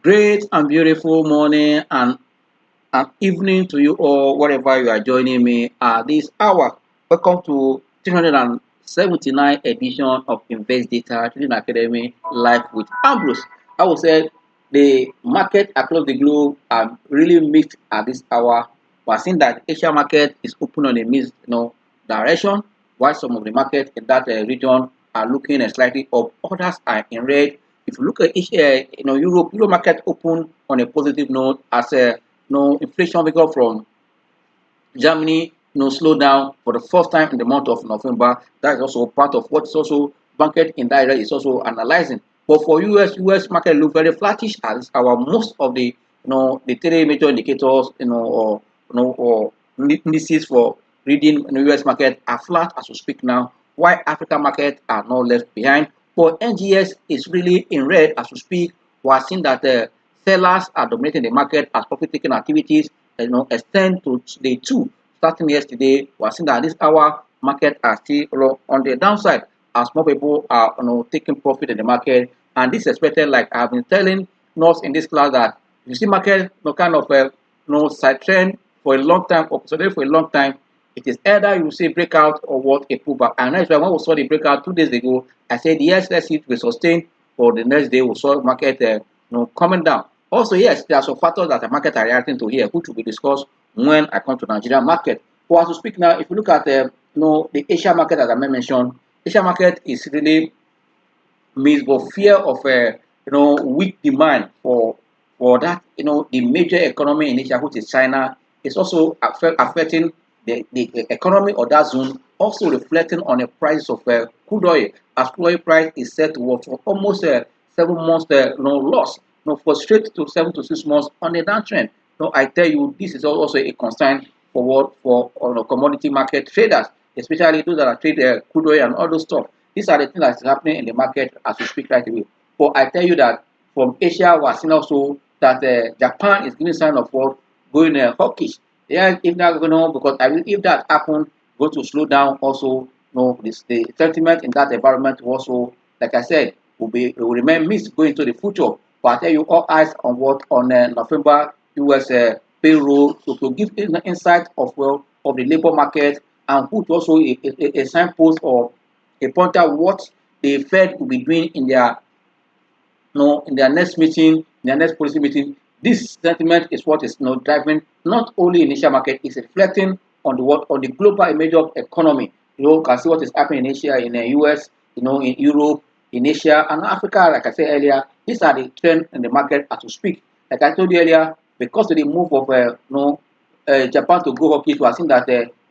Great and beautiful morning and evening to you all, wherever you are joining me at this hour. Welcome to 379 edition of Investdata Trading Academy Live with Ambrose. I would say the market across the globe are really mixed at this hour. We are seeing that Asia market is open on a mixed direction, while some of the market in that region are looking slightly up. Others are in red. If you look at Europe market open on a positive note as inflation figure from Germany slowed down for the first time in the month of November. That is also part of what is also market in that area is also analyzing. But for US market look very flattish as our most of the the three major indicators or indices for reading in the US market are flat as we speak now, while African market are not left behind. But NGS is really in red as we speak. We are seeing that sellers are dominating the market as profit taking activities extend to day two. Starting yesterday, we are seeing that this hour market are still on the downside as more people are taking profit in the market. And this is expected, like I've been telling us in this class, that you see market kind of side trend for a long time or consolidate for a long time. It is either you see breakout or what a pullback. And that's why when we saw the breakout 2 days ago, I said yes, let's see it will sustain. For the next day, we saw market coming down. Also, yes, there are some factors that the market are reacting to here, which will be discussed when I come to Nigerian market. But as we speak now, if you look at the Asia market, as I mentioned, Asia market is really mixed, but fear of weak demand for that the major economy in Asia, which is China, is also affecting the economy of that zone, also reflecting on the price of crude oil, as crude oil price is set to work for almost 7 months loss, for straight to 7 to 6 months on the downtrend. I tell you, this is also a concern for what for commodity market traders, especially those that are trade crude oil and all those stuff. These are the things that is happening in the market as we speak right away. But I tell you that from Asia, we are seeing also that Japan is giving sign of what going hawkish. Yeah, if that going on, because I believe if that happen, going to slow down also. The sentiment in that environment will also, like I said, will remain mixed going into the future. But I tell you, all eyes on what on November US payroll to give insight of of the labor market, and put also a signpost or a pointer what the Fed will be doing in their in their next meeting, in their next policy meeting. This sentiment is what is driving not only in Asia market, it's reflecting on the what on the global major economy. You can see what is happening in Asia, in the US, in Europe, in Asia and Africa. Like I said earlier, these are the trends in the market as we speak. Like I told you earlier, because of the move of Japan to go hockey, we are seeing that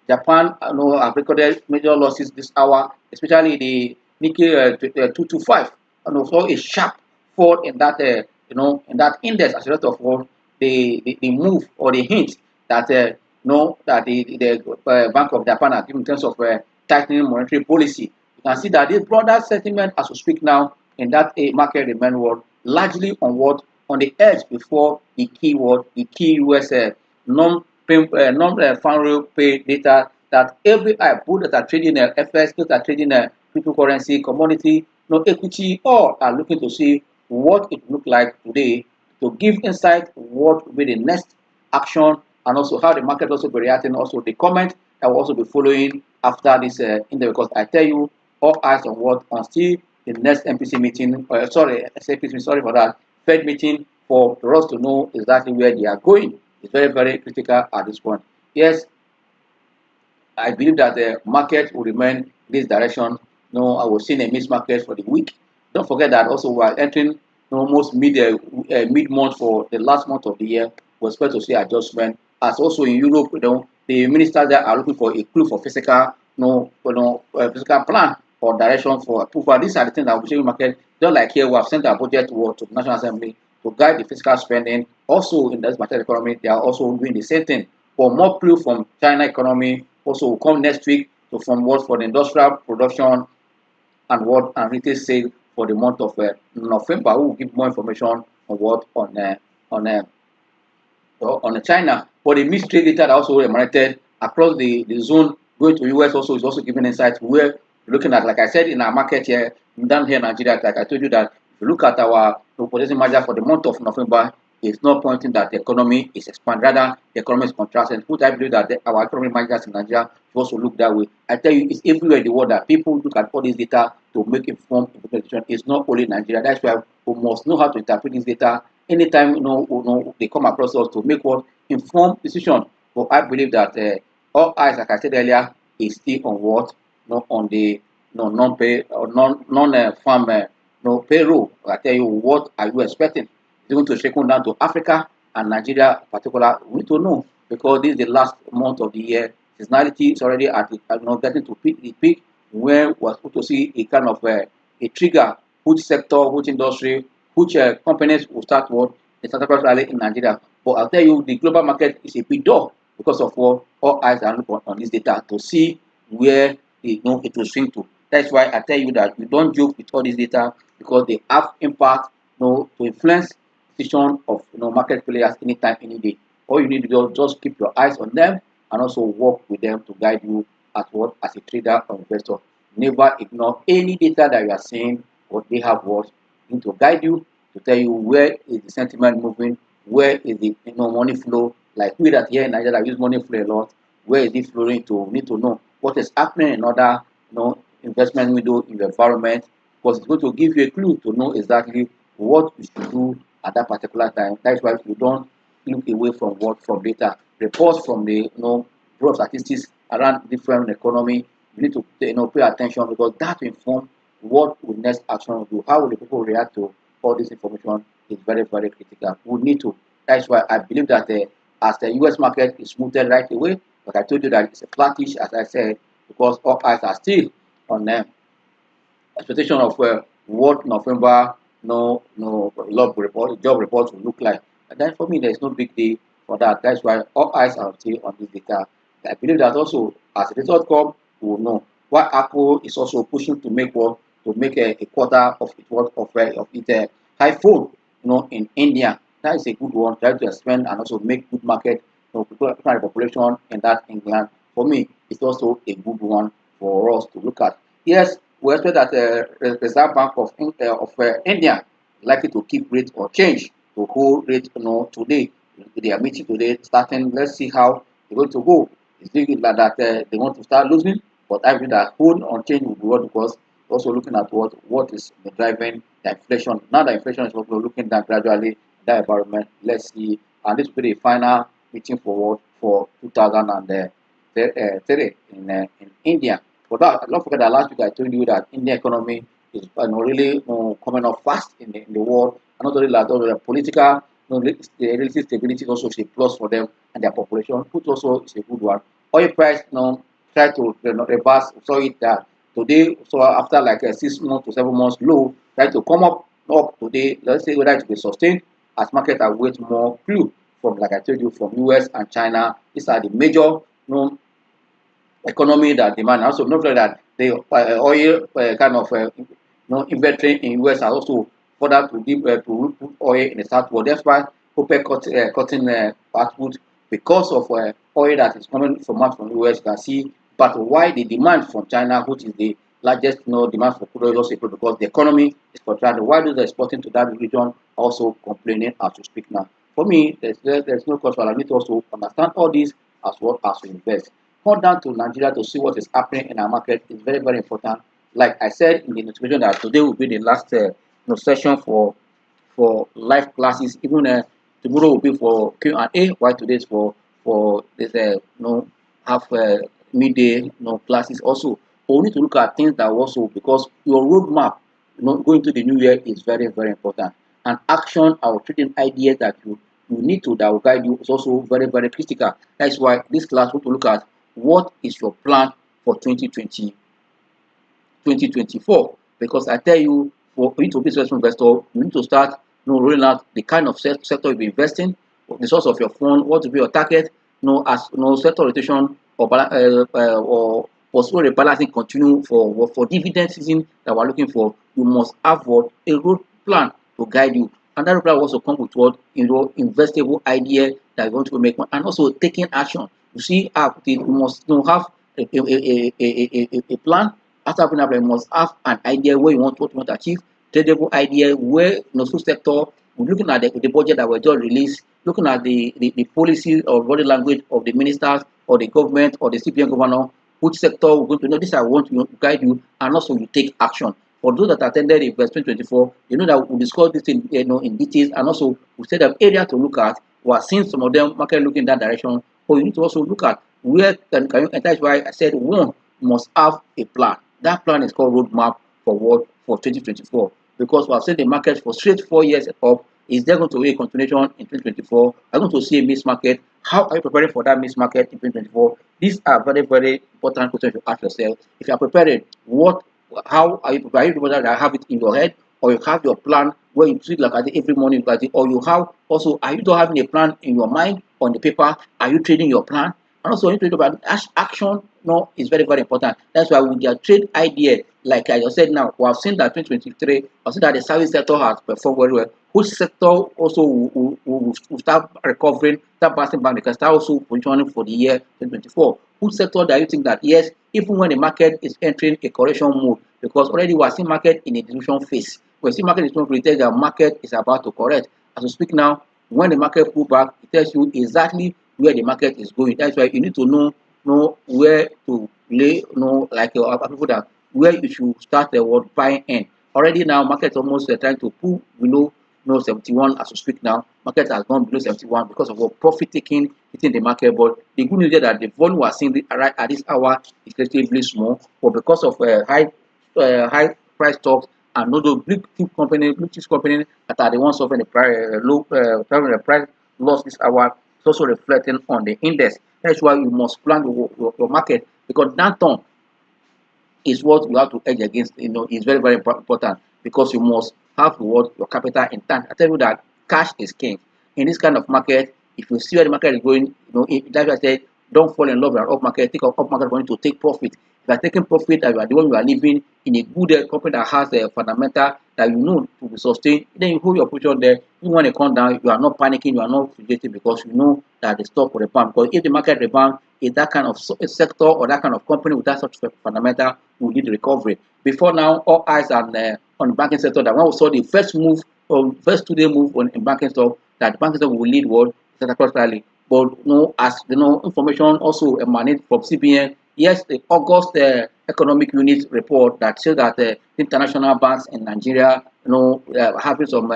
Japan have recorded major losses this hour, especially the Nikkei 225, and also a sharp fall in that in that index as a result of what the move or the hint that that the Bank of Japan are giving in terms of tightening monetary policy. You can see that this broader sentiment as we speak now in that market remain world largely on what on the edge before the key US non-farm pay data that every both that are trading FX, those that are trading cryptocurrency, commodity, equity, all are looking to see what it look like today to give insight what will be the next action and also how the market also be reacting. Also, the comment I will also be following after this interview, because I tell you all eyes on what on still the next MPC meeting. Sorry for that. Fed meeting for us to know exactly where they are going. It's very, very critical at this point. Yes, I believe that the market will remain this direction. I was seeing a mixed market for the week. Don't forget that also we are entering almost mid month for the last month of the year. We expect to see adjustment. As also in Europe, the ministers there are looking for a clue for physical, physical plan or direction for approval. These are the things that will change market. Just like here, we have sent our budget to the National Assembly to guide the fiscal spending. Also in this market economy, they are also doing the same thing. For more clue from China economy, also will come next week to from what for the industrial production and what and retail sale for the month of November. We will give more information on what on China. For the mixed trade data that also emanated across the zone going to US also is also giving insights where we're looking at, like I said, in our market here down here in Nigeria. Like I told you that if you look at our no possessing margin for the month of November is not pointing that the economy is expanding. Rather, the economy is contracting. Which I believe that our economic managers in Nigeria should also look that way. I tell you, it's everywhere in the world that people look at all this data to make informed interpretation. It's not only Nigeria. That's why we must know how to interpret this data anytime they come across us to make what informed decision. But I believe that all eyes, like I said earlier, is still on what, not on the non-pay or non farm no payroll. I tell you, what are you expecting? It's going to trickle down to Africa and Nigeria in particular. We need to know because this is the last month of the year. Seasonality is already at the, getting to the peak where we're supposed to see a kind of a trigger, which sector, which industry, which companies will start what the startup rally in Nigeria. But I'll tell you, the global market is a big door because of what all eyes are looking on this data to see where it will swing to. That's why I tell you that you don't joke with all this data because they have impact to influence decision of market players anytime, any day. All you need to do is just keep your eyes on them and also work with them to guide you as a trader or investor. Never ignore any data that you are seeing or they have what need to guide you to tell you where is the sentiment moving, where is the money flow. Like we that here in Nigeria use money flow a lot. Where is it flowing to? We need to know what is happening in other investment window in the environment because it's going to give you a clue to know exactly what you should do at that particular time. That's why you don't look away from data. Reports from the broad statistics around different economy. You need to pay attention because that will inform what will next action will do. How will the people react to all this information is very, very critical. We need to. That's why I believe that as the US market is smoothed right away, but I told you that it's a flattish, as I said, because all eyes are still on them. Expectation of what November job report will look like. And then for me, there's no big deal for that. That's why all eyes are still on this data. I believe that also as a result come, we will know why Apple is also pushing to make a quarter of its iPhone, in India. That is a good one. Try to expand and also make good market, people population in that England. For me, it's also a good one for us to look at. Yes, we expect that the Reserve Bank of India likely to keep rate or change to hold rate today. They are meeting today starting. Let's see how they're going to go. It's looking like that they want to start losing, but I believe that hold on change will be what because also looking at what is driving the inflation. Now the inflation is also looking down gradually that environment. Let's see, and this will be the final meeting forward for 2030 in India. For that, don't forget that last week I told you that Indian economy is really coming up fast in the world, and not only that, also the political, the relative stability is also a plus for them and their population, which also is a good one. Oil price, try to reverse. Saw it that today, so after like a 6 months to 7 months low, try to come up today. Let's say whether it will be sustained as market await more clue from, like I told you, from US and China. These are the major economy that demand. Also, not only that the oil kind of inventory in US are also further to put oil in the south world. That's why OPEC cutting output because of oil that is coming from US. You can see, but why the demand from China, which is the largest demand for crude oil, also because the economy is contracting. Why do they exporting to that region also complaining as we speak now? For me, there's no cause for I need to also understand all this as well as we invest. Come down to Nigeria to see what is happening in our market is very, very important. Like I said in the notification that today will be the last session for live classes. Even tomorrow will be for Q&A. While today is for this half midday classes also. But we need to look at things that also because your roadmap going to the new year is very, very important. And action or trading ideas that you need to that will guide you is also very, very critical. That's why this class we will look at what is your plan for 2024. Because I tell you, for you to be a successful investor, you need to start rolling out the kind of sector you'll be investing, the source of your fund, what will be your target, as sector rotation or portfolio rebalancing continue for dividend season that we're looking for. You must have a road plan to guide you. And that road plan will also come with investable idea that you want to make, and also taking action. You see, you must have a plan. After having a plan, you must have an idea where what you want to achieve. tradable idea where food sector, we're looking at the budget that was just released, looking at the policies or body language of the ministers or the government or the CPN governor, which sector we're going to know. This I want to guide you, and also you take action. For those that attended Invest 2024, you know that we discussed this in details, and also we said the area to look at. We are seeing some of them market looking in that direction, but you need to also look at where can you, and that's why I said one must have a plan. That plan is called roadmap for what, for 2024, because we have seen the market for straight 4 years up. Is there going to be a continuation in 2024? Are you going to see a missed market? How are you preparing for that missed market in 2024? These are very, very important questions to ask yourself. If you are prepared, how are you prepared? Are you prepared that have it in your head, or you have your plan where you treat like at it every morning, like it, or you have also, are you not having a plan in your mind on the paper? Are you trading your plan? And also, you need to about action. No, is very, very important. That's why with their trade idea, like I just said now, we have seen that 2023, I've seen that the service sector has performed very well. Which sector also will start recovering, start bouncing back, because start also positioning for the year 2024. Which sector do you think that, yes, even when the market is entering a correction mode, because already we are seeing market in a dilution phase. We see market is going to tell the market is about to correct. As we speak now, when the market pull back, it tells you exactly where the market is going. That's why you need to know where to lay, like your people that where you should start the word buying in. Already now, market almost trying to pull below 71 as we speak now. Market has gone below 71 because of what profit taking hitting the market. But the good news is that the volume we are seeing right at this hour is relatively small, but because of high price stocks and no those blue chip company that are the ones suffering the suffering the price loss this hour, it's also reflecting on the index. That's why you must plan your market, because that term is what you have to edge against. Is very, very important, because you must have your capital in time. I tell you that cash is king in this kind of market. If you see where the market is going, like I said, don't fall in love with an up market. Think of up market going to take profit. If you are taking profit and you are the one you are living in a good company that has a fundamental that you know to be sustained, then you hold your position there. Even when it comes down, you are not panicking, you are not fidgeting, because you know that the stock will rebound. Because if the market rebound, is that kind of sector or that kind of company with that such fundamental will need recovery. Before now, all eyes are on the banking sector. That when we saw the first move, or first 2 day move on in banking stock, that the banking stock will lead world across rally. But as information also emanates from CBN. Yes, the August economic unit report that shows that international banks in Nigeria, having some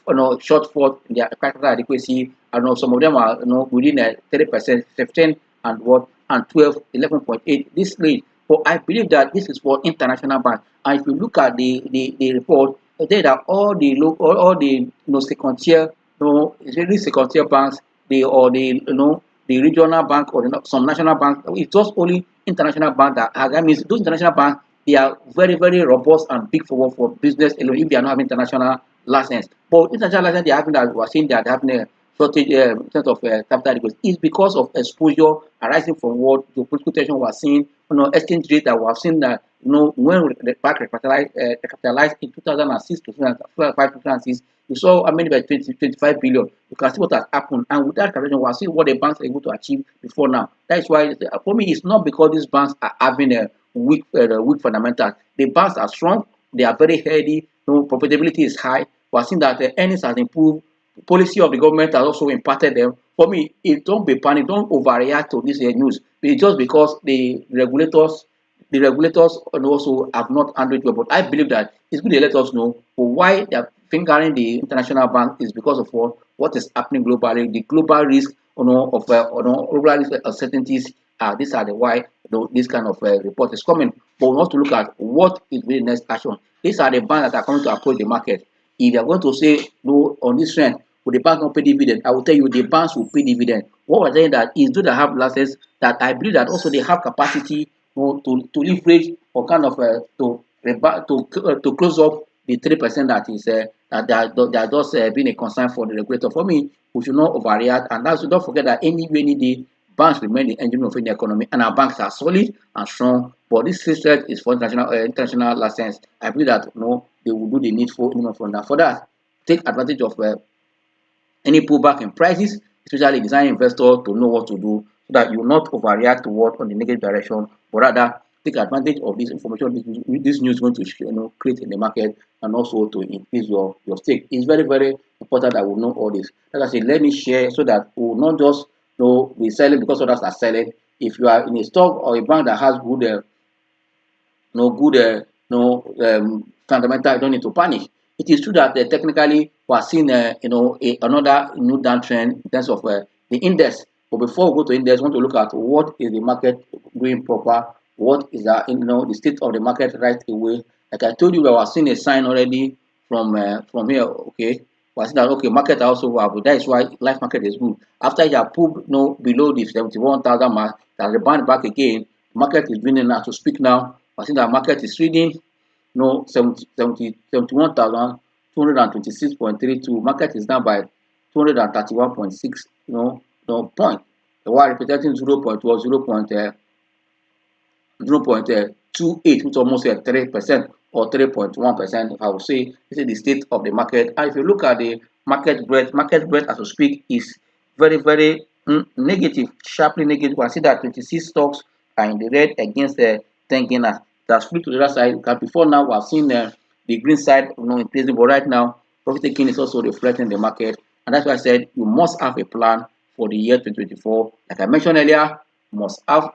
shortfall in their capital adequacy. I know some of them are within 30%, 15 and what and 12, 11.8 this rate. But I believe that this is for international banks. And if you look at the report, it says that all the second tier, it's really second tier banks, the regional bank or some national bank. It's just only international bank that means those international banks, they are very, very robust and big for business alone if they are not having international license. But international license they are having, that we are seeing that they are having a shortage in terms of capital adequacy is because of exposure arising from what the political tension we are seeing, exchange rate that we have seen that when the bank recapitalized in 2006 to 2005, 2006, you saw how many by 25 billion. You can see what has happened, and with that calculation, we are seeing what the banks are able to achieve before now. That is why for me, it's not because these banks are having a weak fundamentals. The banks are strong, they are very healthy, profitability is high. We are seeing that the earnings has improved. Policy of the government has also impacted them. For me, don't be panic, don't overreact to this news. It's just because the regulators also have not handled it well. But I believe that it's good they let us know why they are fingering the international bank is because of what is happening globally, the global risk of global risk uncertainties. These are the why this kind of report is coming. But we want to look at what is the next action. These are the banks that are coming to approach the market. If they are going to say no on this trend, will the bank not pay dividend? I will tell you the banks will pay dividend. What we're saying that is do they have license that I believe that also they have capacity to leverage or kind of to close up the 3% that is that does being a concern for the regulator. For me, we should not overreact, and also don't forget that any rainy day, banks remain the engine of any economy, and our banks are solid and strong. But this system is for international license. I believe that they will do the needful minimum from that. For that, take advantage of any pullback in prices, especially design investor to know what to do so that you will not overreact to what on the negative direction, but rather take advantage of this information this news is going to create in the market and also to increase your stake. It's very, very important that we know all this. Like I said, let me share so that we will not just be selling because others are selling. If you are in a stock or a bank that has good no good no fundamental, you don't need to panic. It is true that technically we are seeing another new downtrend in terms of the index. But before we go to index, we want to look at what is the market doing proper, what is the state of the market right away. Like I told you, we are seeing a sign already from here. Okay, we are seeing that okay, market are also well, but that is why life market is good. After you have pulled below the 71,000 mark, that rebound back again, market is doing it now to speak now. I think that market is reading 71,226.32. Market is down by 231.6 no point. While representing 0.28, which almost 3% or 3.1%. I would say this is the state of the market. And if you look at the market breadth as we speak is very, very negative, sharply negative. I see that 26 stocks are in the red against the 10 gainers. That's split to the other side. Because before now, we have seen the green side increasing, but right now, profit taking is also reflecting the market. And that's why I said you must have a plan for the year 2024. Like I mentioned earlier, you must have a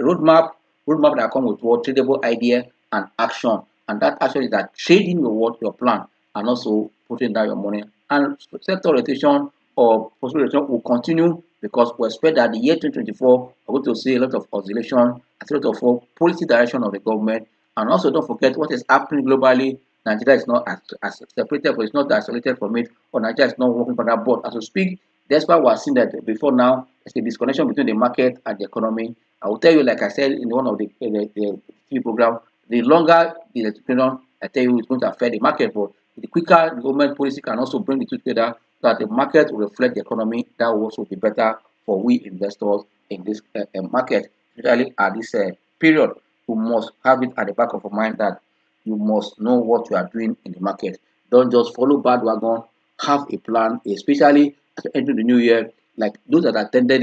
roadmap that come with what tradable idea and action. And that action is that trading your plan and also putting down your money. And sector rotation or possible rotation will continue because we expect that the year 2024 we're going to see a lot of oscillation, a lot of policy direction of the government. And also don't forget what is happening globally. Nigeria is not as separated, but it's not isolated from it, or Nigeria is not working for that board. As we speak, that's why we're seeing that before now, there's a disconnection between the market and the economy. I will tell you, like I said in one of the TV program, the longer the electrification, I tell you, it's going to affect the market, but the quicker the government policy can also bring the two together so that the market will reflect the economy, that will also be better for we investors in this market, especially at this period. You must have it at the back of your mind that you must know what you are doing in the market. Don't just follow bad wagon. Have a plan, especially as you enter the new year. Like those that attended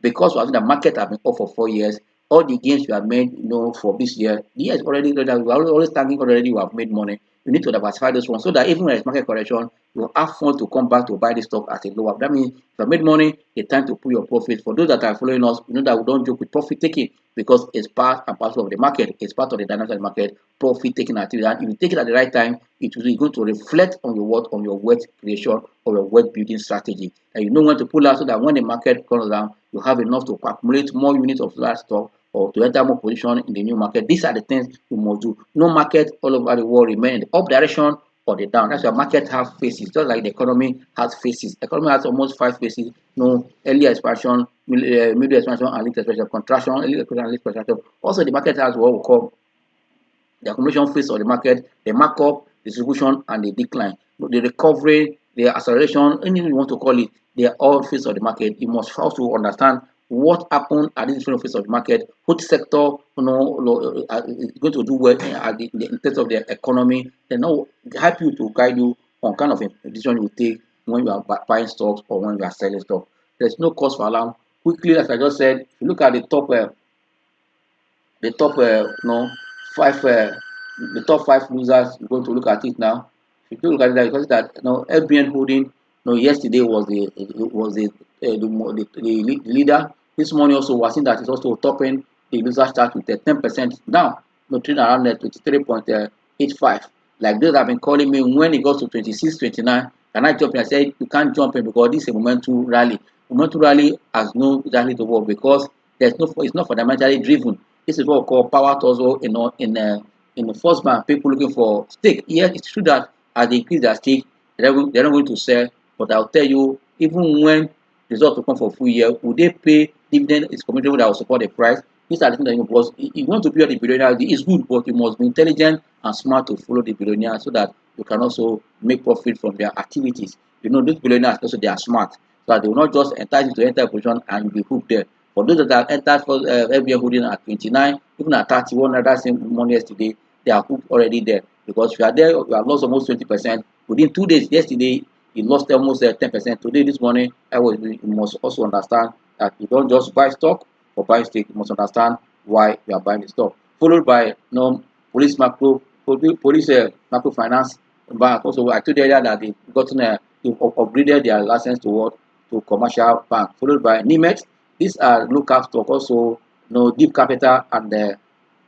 because we have seen the market have been up for 4 years. All the gains we have made, for this year, the year is already we are always thanking already. We have made money. You need to diversify this one so that even when there's market correction, you have fun to come back to buy the stock at a lower. That means if you have made money, it's time to put your profit. For those that are following us, you know that we don't joke with profit taking because it's part and parcel of the market. It's part of the dynamic of the market. Profit taking activity. And if you take it at the right time, it will be going to reflect on your wealth creation or your wealth building strategy. And you know when to pull out so that when the market comes down, you have enough to accumulate more units of that stock or to enter more position in the new market. These are the things you must do. No market all over the world remain in the up direction or the down. That's why market have phases, just like the economy has phases. Economy has almost 5 phases. Early expansion, middle expansion, and late expansion, contraction, early expansion, and late expansion. Also, the market has what we call the accumulation phase of the market, the markup, distribution, and the decline. The recovery, the acceleration, anything you want to call it, they are all phases of the market. You must also understand what happened at these different phases of the market, which sector is going to do well in terms of the economy, and now help you to guide you on kind of a decision you take when you are buying stocks or when you are selling stock. There's no cause for alarm. Quickly, like I just said, if you look at five the top five losers. You're going to look at it now. If you look at it, because that FBN holding yesterday was the leader. This morning also was seen that it's also topping the loser start with 10% down, trading around 23.85. Like those have been calling me when it goes to 26, 29. Can I jump in? I said you can't jump in because this is a momentum rally. Momentum rally has no exactly to work because it's not fundamentally driven. This is what we call power tussle, in the first bank, people looking for stake. Yes, it's true that as they increase their stake, they're not going to sell. But I'll tell you, even when results will come for full year, will they pay dividend? It's community that will support the price. These are the things that because if you want to be the billionaire, it's good, but you must be intelligent and smart to follow the billionaire so that you can also make profit from their activities. These billionaires also they are smart, so that they will not just entice you to enter a position and you'll be hooked there. For those that have entered for FBN holding at 29, even at 31, that same money yesterday, they are hooked already there. Because if you are there, you have lost almost 20%. Within 2 days, yesterday, you lost almost 10%. Today, this morning, you must also understand that you don't just buy stock or buy stake. You must understand why you are buying the stock. Followed by police macro police microfinance bank also. I told you earlier that they upgraded their license to what, to commercial bank, followed by Nimet. These are local stock also, Deep Capital and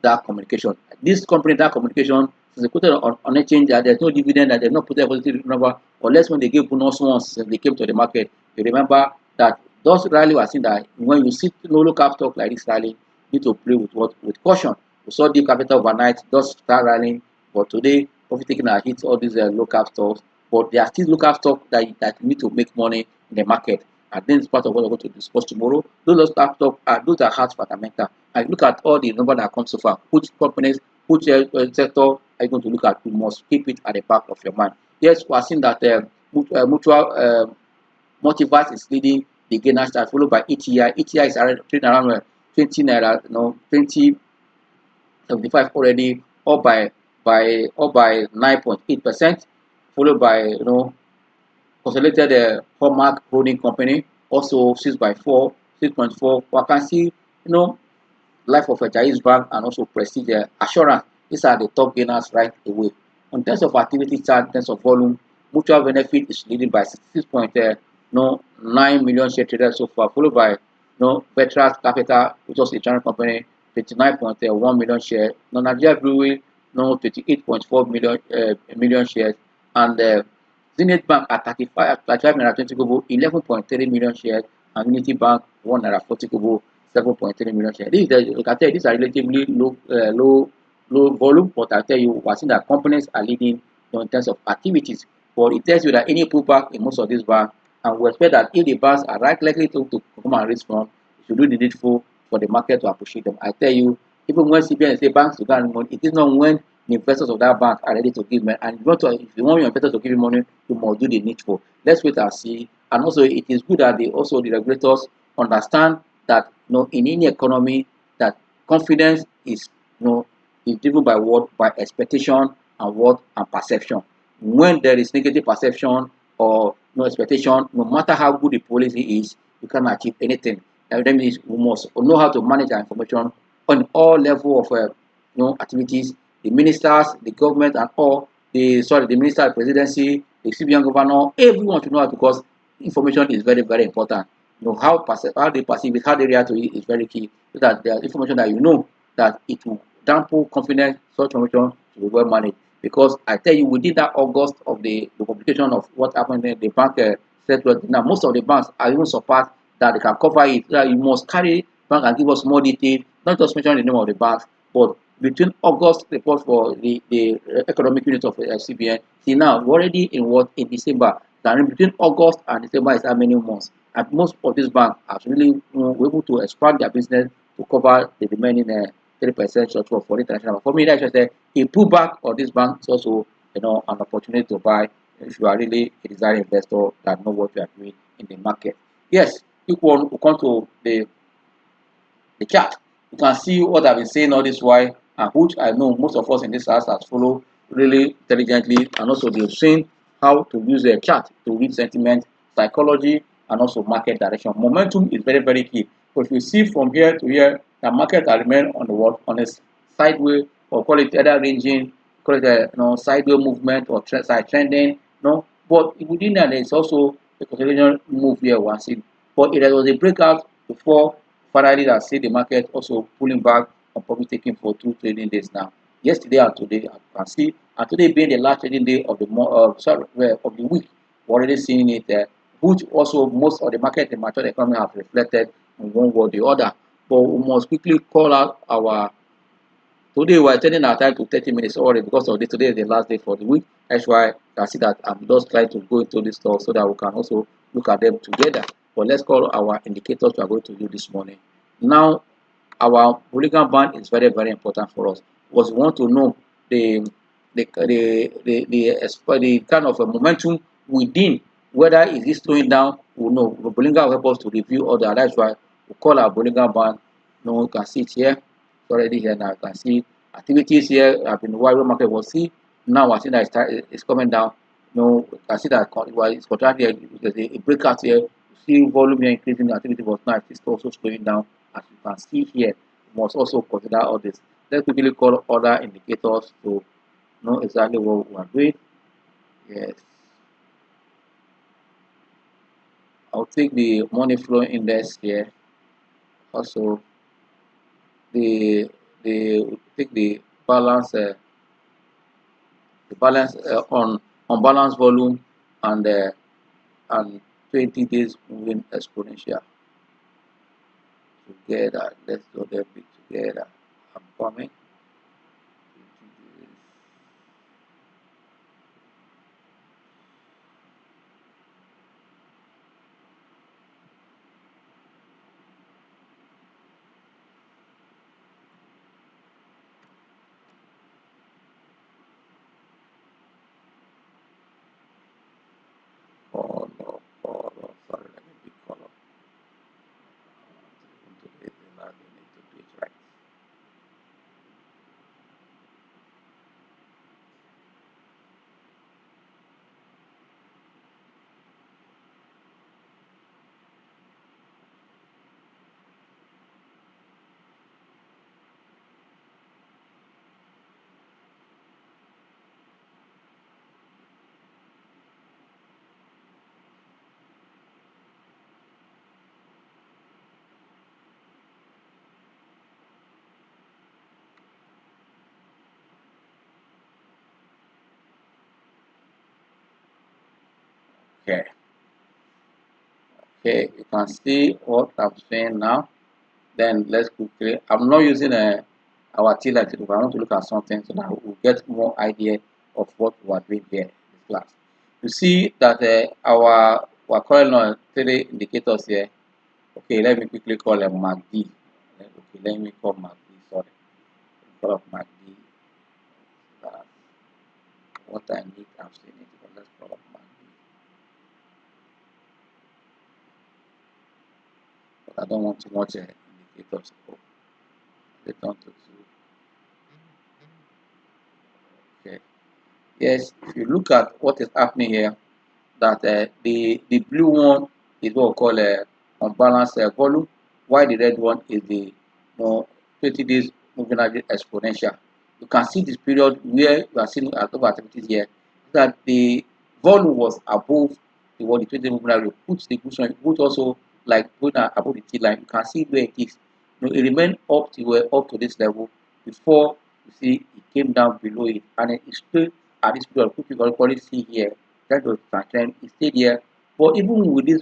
Dark Communication. This company, Dark Communication, is quoted on exchange that there's no dividend, that they've not put a positive number, unless when they gave bonus once they came to the market. You remember that those rally was saying that when you see no local stock like this rally, you need to play with what, with caution. We saw Deep Capital overnight, just start rallying, but today, profit taking a hit all these local stocks, but there are still local stocks that need to make money in the market. And then it's part of what we're going to discuss tomorrow. Those local stocks are those are hard fundamental. And look at all the number that comes so far. Which companies, which sector are you going to look at? You must keep it at the back of your mind. Yes, we are seeing that mutual Multiverse is leading the gainer start, followed by ETI. ETI is trading around 20 naira, 20.75 already, up by 9.8%, followed by consolidated Hallmark Holding Company, also 6 by 4, 6.4. We can see, Life of a Jais Bank and also Prestige Assurance. These are the top gainers right away. In terms of activity chart, in terms of volume, Mutual Benefit is leading by 66.9 million share traded so far, followed by Veterans Capital, which was a German company, 29.1 million shares. Nigeria Brewery, 28.4 million shares, and Zenith Bank at 35 naira 20 kobo, 11.3 million shares, and Unity Bank 1 naira 40 kobo, 7.3 million shares. Like I tell you, these are relatively low volume, but I tell you, we're seeing that companies are leading in terms of activities. But it tells you that any pullback in most of these banks, and we expect that if the banks are likely to come and raise funds, you should do the needful for the market to appreciate them. I tell you, even when CBN say banks to get money, it is not when the investors of that bank are ready to give money. And if you want your investors to give you money, you must do the needful. Let's wait and see. And also, it is good that the regulators understand that in any economy, that confidence is is driven by what, by expectation and perception. When there is negative perception or no expectation, no matter how good the policy is, you cannot achieve anything. And that means we must know how to manage our information on all level of activities. The ministers, the government, and all the minister, the presidency, the CBN governor, everyone should know how, because information is very, very important. How they perceive it, how they react to it is very key. So that there is information that that it will dampen confidence. Such information should be well managed. Because I tell you, within that August of the publication of what happened in the bank sector, now most of the banks are even surpassed that they can cover it. That you must carry bank and give us more detail, not just mention the name of the banks, but between August report for the economic unit of CBN. See now, we're already in December. Then between August and December is how many months? And most of these banks are really able to expand their business to cover the remaining 3% shortfall for international. For me, that's just a pullback of this bank is also an opportunity to buy if you are really a desired investor that know what you are doing in the market. Yes, quick one. We come to the chart. You can see what I've been saying all this while, and which I know most of us in this house has followed really intelligently, and also they've seen how to use a chart to read sentiment, psychology, and also market direction. Momentum is very, very key. So if you see from here to here, the market will remain on the what, on a sideways, or call it either ranging, call it a sideways movement or side trending. But within that there is also a consolidation move here once it. But it was a breakout before finally that see the market also pulling back and probably taking for 2 trading days now. Yesterday and today, I can see, and today being the last trading day of the of the week, we're already seeing it there, which also most of the market in mature economy have reflected in one way or the other. But we must quickly call out our. Today we're turning our time to 30 minutes already because of this. Today is the last day for the week. That's why I see that I'm just trying to go into this stuff so that we can also look at them together. But let's call our indicators we are going to do this morning. Now, our Bollinger Band is very, very important for us. Because we want to know the kind of a momentum within, whether it is slowing down. We know the Bollinger will help us to review all that. That's why we call our Bollinger Band. You can see it here. It's already here now. You can see activities here. I've been wide market will see. Now I see that it's coming down. You can see that it's contracting. There's a breakout here. You see volume here increasing, activity was now it's also slowing down. As you can see here, you must also consider all this. Let's quickly call other indicators to know exactly what we are doing. Yes, I'll take the money flow index here. Also, the take the balance on balance volume and and 20 days moving exponential together. Let's do them be together. I'm coming. Follow, follow. Sorry, let me be follow. To do it, I need to do it right. Okay. Okay, you can see what I'm saying now. Then let's quickly. I'm not using our T like I want to look at something so that we'll get more idea of what we are doing here in this class. You see that our we're calling on three indicators here. Okay, let me quickly call them MACD. Okay, let me call MACD. Sorry, call up MACD. That's what I need. I'm saying it, but let's call up MACD. But I don't want too much indicators. Oh, they turn to two. Okay. Yes, if you look at what is happening here, that the blue one is what we call unbalanced volume, while the red one is the 20 days moving average exponential. You can see this period where you are seeing over activities here that the volume was above the what the 20 moving average. Put the cushion, put also like put above the T line. You can see where it is. It remained up to this level before you see it came down below it, and it stayed at this period. Which you can probably see here that was trend. It stayed here. But even with this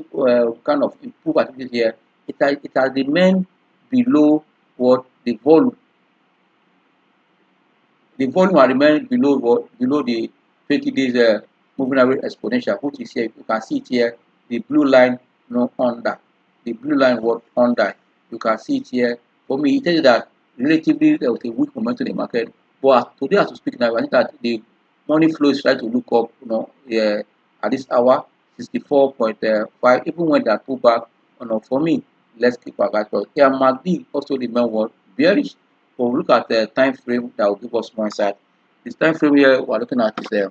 kind of improved activities here, it has remained below what the volume will remain below the 20 days moving average exponential, which is here. You can see it here. The blue line under. The blue line was under. You can see it here. For me, it tells you that relatively there was a weak momentum in the market. But today, as we speak now, I think that the money flow is trying to look up, at this hour, 64.5. Even when that pull back, for me, let's keep our guys. But here, MACD also remain what bearish. So we look at the time frame that will give us more insight. This time frame here we're looking at is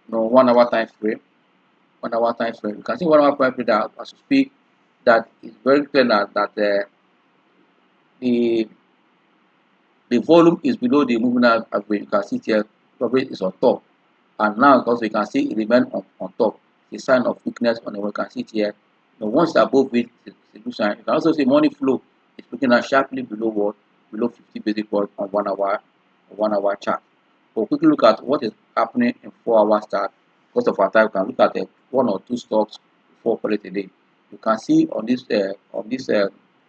1 hour time frame. 1 hour time frame. You can see 1 hour time frame that as we speak that is very clear that the the volume is below the moving average. You can see it here probably is on top. And now also you can see it remain on top. It's a sign of weakness on the way. You can see it here. Once it's above it, it's a good sign. You can also see money flow is looking at sharply below what? Below 50 basic points on 1 hour chart. We'll quickly look at what is happening in 4 hour chart. Most of our time, we can look at one or two stocks before call it a day. You can see on this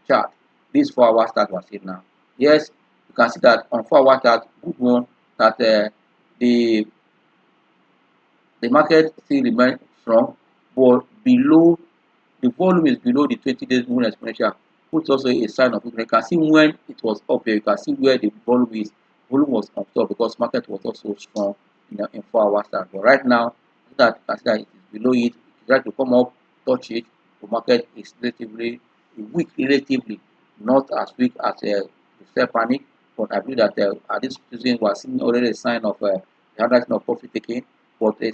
chart, this 4 hour chart we're seeing now. Yes, you can see that on 4 hour chart, good one that the the market still remains strong, but below the volume is below the 20 days moving exponential, which is also a sign of weakness. You can see when it was up here, you can see where the volume is. Volume was on top because market was also strong in 4 hour chart. But right now, that you can see that it is below it. If you try to come up, touch it, the market is relatively weak, relatively not as weak as the fair panic. But I believe that at this position we are seeing already a sign of another sign of profit taking. But I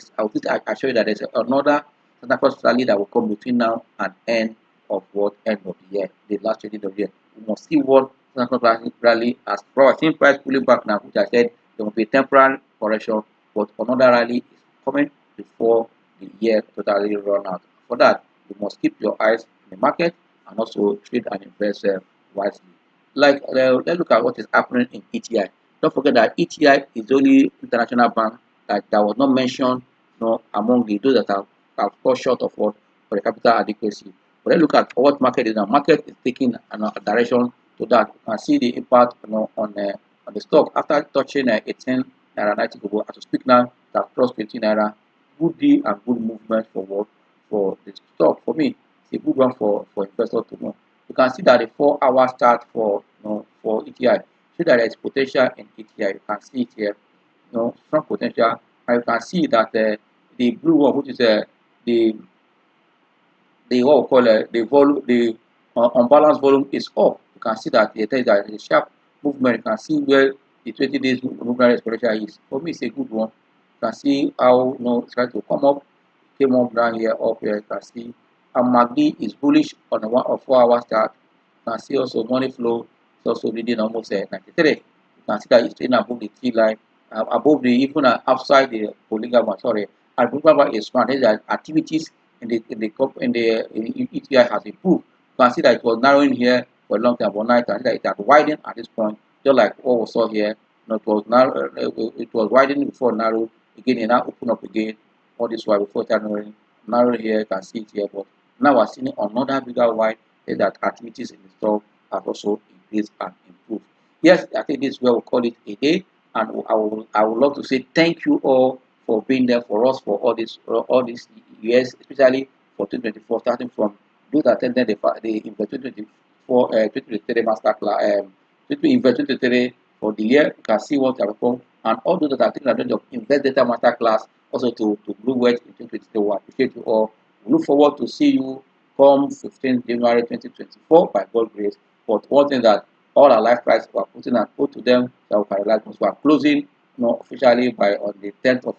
show you that there's another Santa Claus rally that will come between now and end of the year, the last trading of the year. We must see what Santa Claus rally has brought. I think price pulling back now, which I said there will be a temporary correction but another rally is coming before the year totally run out. For that, you must keep your eyes in the market and also trade and invest wisely. Like let's look at what is happening in ETI. Don't forget that ETI is the only international bank that was not mentioned, among those that have fall short of what for the capital adequacy. But let's look at what market is now. Market is taking a direction to that. You can see the impact, on the stock after touching 18 naira 90 kobo. As to speak now, that crossed 20 naira. Good deal and good movement forward for the stock. For me, it's a good one for investors to know. You can see that the 4 hour chart for ETI show that there is potential in ETI. You can see it here, strong potential, and you can see that the blue one, which is the what we call the volume, the unbalanced volume is up. You can see that there is a sharp movement. You can see where the 20 days movement exponential is. For me, it's a good one. You can see how it's trying to come up, came up down here, up here. You can see, and MACD is bullish on a 4 hour chart. You can see also money flow is also reading almost 93. You can see that it's trading above the T line, above the even outside the polygon. Sorry, and polygon is smart. There are activities in ETI has improved. You can see that it was narrowing here for a long time, but now you can see that it has widened at this point, just like what we saw here. It was narrow, it was widening before narrow again, and now open up again. All this while before narrowing, narrow here. You can see it here, but now we're seeing another bigger wide. That activities in the stock have also increased and improved. Yes, I think this is where we call it a day, and I would love to say thank you all for being there for us for all these years, especially for 2024, starting from those that attended the Invest 2024 2023 master class, 2023 for the year. You can see what have come, and all those that are taking advantage of Investdata master class also to Blue Wedge in 2023. We appreciate you all. We look forward to see you come 15th January 2024 by God's grace. But one thing that all our life price we are putting an oath to them that we can realize, we are closing officially by on the 10th of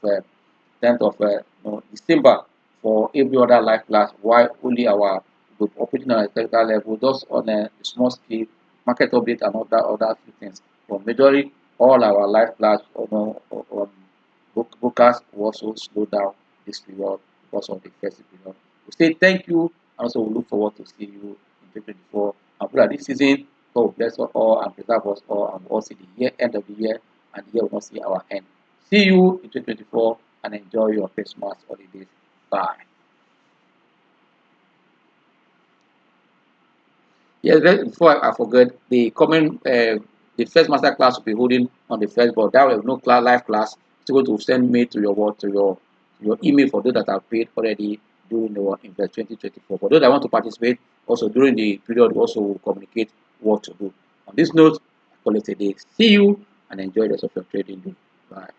December for every other life class, while only our group operating on a technical level, just on a small scale, market update and other few things. For majority, all our life class broadcast will also slow down this period because of the festive period. We say thank you, and also we look forward to see you in 2024. And pray that this season, God will bless us all and preserve us all, and we all see the end of the year, and the year will not see our end. See you in 2024 and enjoy your Christmas holidays. Bye. Yes, before I forget, the first master class will be holding on the first, but that will have no live class. It's going to send me to your email for those that have paid already during the Invest 2024. For those that want to participate, also during the period, we also will communicate what to do. On this note, I call it a day. See you and enjoy the rest of your trading day. Bye.